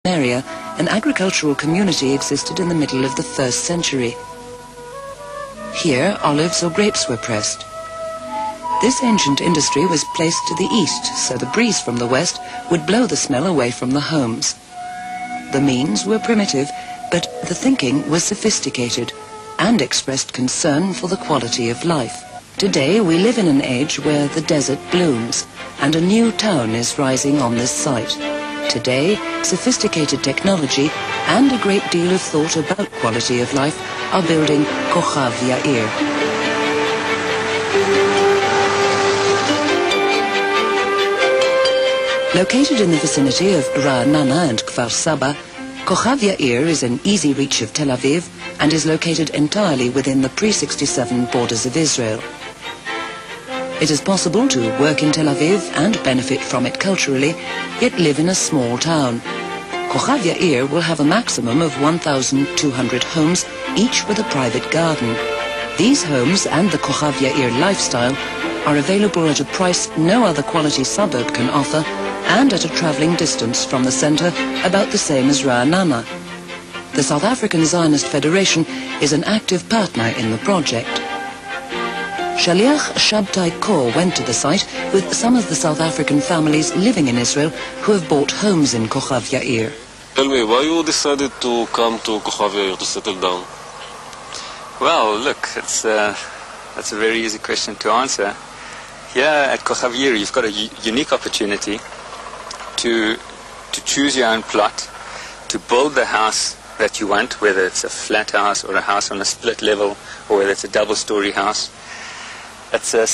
area, an agricultural community existed in the middle of the 1st century. Here, olives or grapes were pressed. This ancient industry was placed to the east, so the breeze from the west would blow the smell away from the homes. The means were primitive, but the thinking was sophisticated and expressed concern for the quality of life. Today, we live in an age where the desert blooms, and a new town is rising on this site. Today, sophisticated technology and a great deal of thought about quality of life are building Kוכב Ya'ir. Located in the vicinity of Ra'anana and Kfar Saba, Kוכב Ya'ir is in easy reach of Tel Aviv and is located entirely within the pre-67 borders of Israel. It is possible to work in Tel Aviv and benefit from it culturally, yet live in a small town. Kוכב Ya'ir will have a maximum of 1,200 homes, each with a private garden. These homes and the Kוכב Ya'ir lifestyle are available at a price no other quality suburb can offer, and at a travelling distance from the centre, about the same as Ra'anana. The South African Zionist Federation is an active partner in the project. Shaliach Shabtai Kaur went to the site with some of the South African families living in Israel who have bought homes in Kוכב Ya'ir. Tell me, why you decided to come to Kוכב Ya'ir to settle down? Well, look, that's a very easy question to answer. Here at Kוכב Ya'ir, you've got a unique opportunity to choose your own plot, to build the house that you want, whether it's a flat house or a house on a split level, or whether it's a double-story house. It's a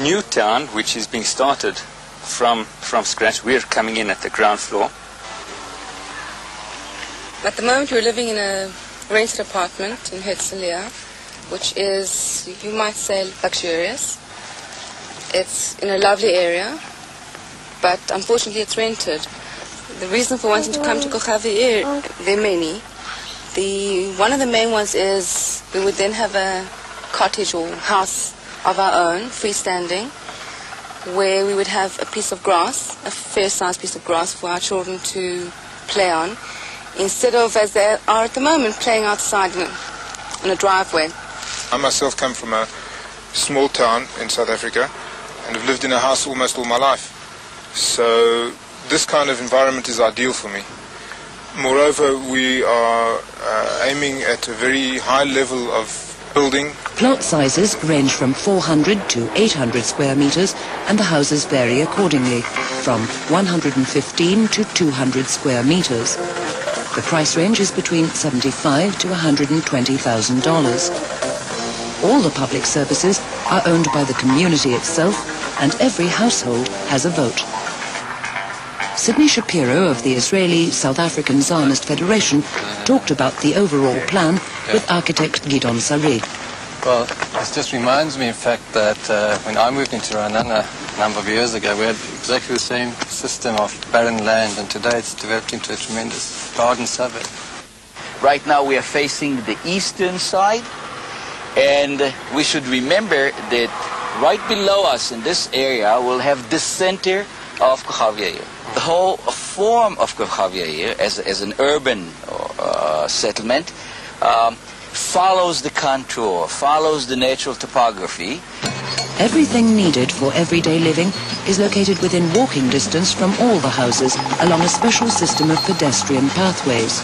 new town which is being started from scratch. We're coming in at the ground floor. At the moment we're living in a rented apartment in Herzliya, which is, you might say, luxurious. It's in a lovely area, but unfortunately it's rented. The reason for wanting to come to Kוכב Ya'ir, there are many. One of the main ones is we would then have a cottage or house of our own, freestanding, where we would have a piece of grass, a fair-sized piece of grass for our children to play on, instead of, as they are at the moment, playing outside in a driveway. I myself come from a small town in South Africa and have lived in a house almost all my life. So this kind of environment is ideal for me. Moreover, we are aiming at a very high level of building. Plot sizes range from 400 to 800 square meters, and the houses vary accordingly, from 115 to 200 square meters. The price range is between $75,000 to $120,000. All the public services are owned by the community itself, and every household has a vote. Sidney Shapiro of the Israeli-South African Zionist Federation talked about the overall plan with architect Gidon Sari. Well, this just reminds me, in fact, that when I moved into Ra'anana a number of years ago, we had exactly the same system of barren land, and today it's developed into a tremendous garden suburb. Right now we are facing the eastern side, and we should remember that right below us in this area we'll have the center of Kוכב Ya'ir. The whole form of Kוכב Ya'ir as an urban settlement follows the contour, follows the natural topography. Everything needed for everyday living is located within walking distance from all the houses along a special system of pedestrian pathways.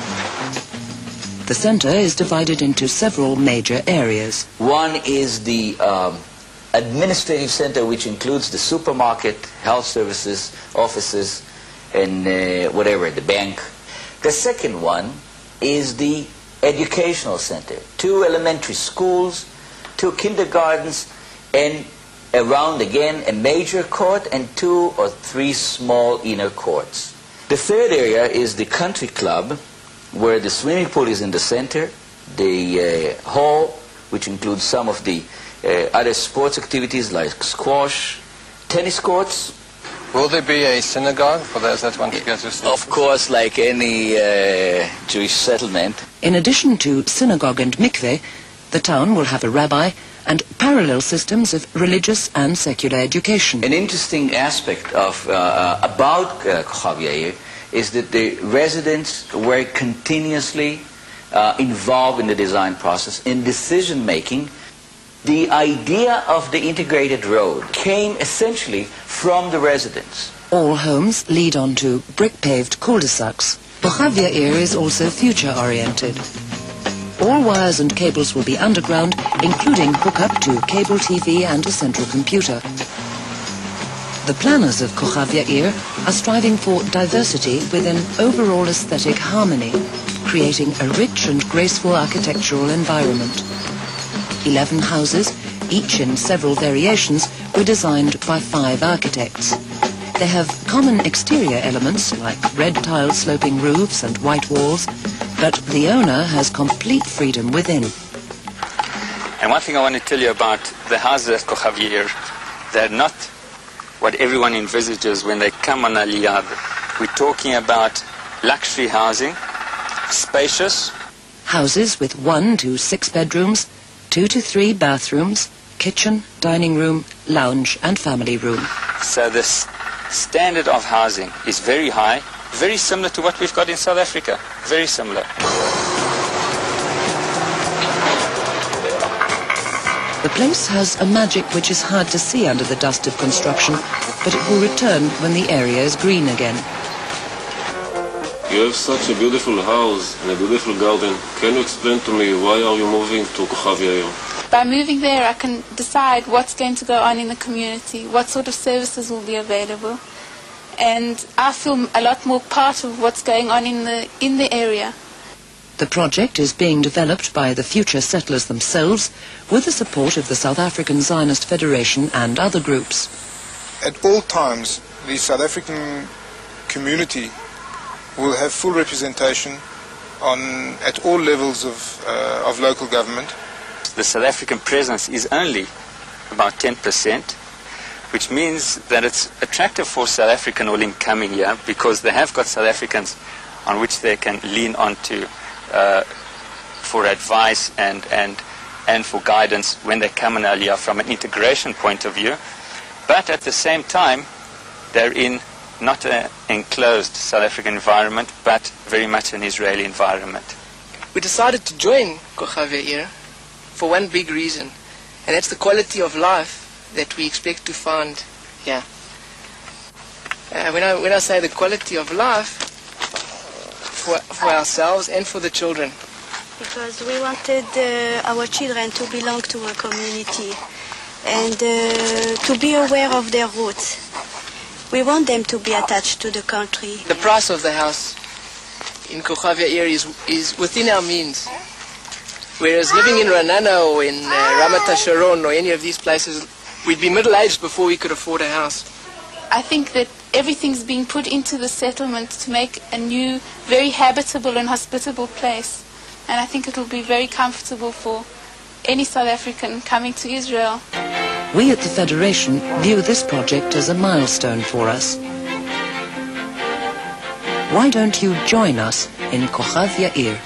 The centre is divided into several major areas. One is the administrative center, which includes the supermarket, health services, offices, and whatever, the bank. The second one is the educational center. 2 elementary schools, 2 kindergartens, and around again a major court and 2 or 3 small inner courts. The third area is the country club, where the swimming pool is in the center, the hall, which includes some of the other sports activities like squash, tennis courts. Will there be a synagogue for those that want to go to sleep? Of course, like any Jewish settlement. In addition to synagogue and mikveh, the town will have a rabbi and parallel systems of religious and secular education. An interesting aspect of about Kוכב Ya'ir is that the residents were continuously involved in the design process, in decision-making. The idea of the integrated road came essentially from the residents. All homes lead on to brick-paved cul-de-sacs. Kוכב Yair is also future-oriented. All wires and cables will be underground, including hookup to cable TV and a central computer. The planners of Kוכב Yair are striving for diversity with an overall aesthetic harmony, creating a rich and graceful architectural environment. 11 houses, each in several variations, were designed by 5 architects. They have common exterior elements like red tile sloping roofs and white walls, but the owner has complete freedom within. And one thing I want to tell you about the houses at Kוכב Yair, they're not what everyone envisages when they come on Aliyah. We're talking about luxury housing, spacious. Houses with 1 to 6 bedrooms, 2 to 3 bathrooms, kitchen, dining room, lounge and family room. So this standard of housing is very high, very similar to what we've got in South Africa, very similar. The place has a magic which is hard to see under the dust of construction, but it will return when the area is green again. You have such a beautiful house and a beautiful garden. Can you explain to me why are you moving to Kוכב Yair? By moving there, I can decide what's going to go on in the community, what sort of services will be available, and I feel a lot more part of what's going on in the area. The project is being developed by the future settlers themselves with the support of the South African Zionist Federation and other groups. At all times, the South African community will have full representation at all levels of local government. The South African presence is only about 10%, which means that it's attractive for South African לעולים coming here because they have got South Africans on which they can lean on to for advice and for guidance when they come in Aliyah from an integration point of view. But at the same time, they're in not an enclosed South African environment, but very much an Israeli environment. We decided to join Kוכב Yair for one big reason, and that's the quality of life that we expect to find here. When I say the quality of life, for ourselves and for the children. Because we wanted our children to belong to a community and to be aware of their roots. We want them to be attached to the country. The price of the house in Kוכב Yair is within our means. Whereas living in Ra'anana or in Ramat HaSharon or any of these places, we'd be middle-aged before we could afford a house. I think that everything's being put into the settlement to make a new, very habitable and hospitable place. And I think it will be very comfortable for any South African coming to Israel. We at the Federation view this project as a milestone for us. Why don't you join us in Kוכב Yair?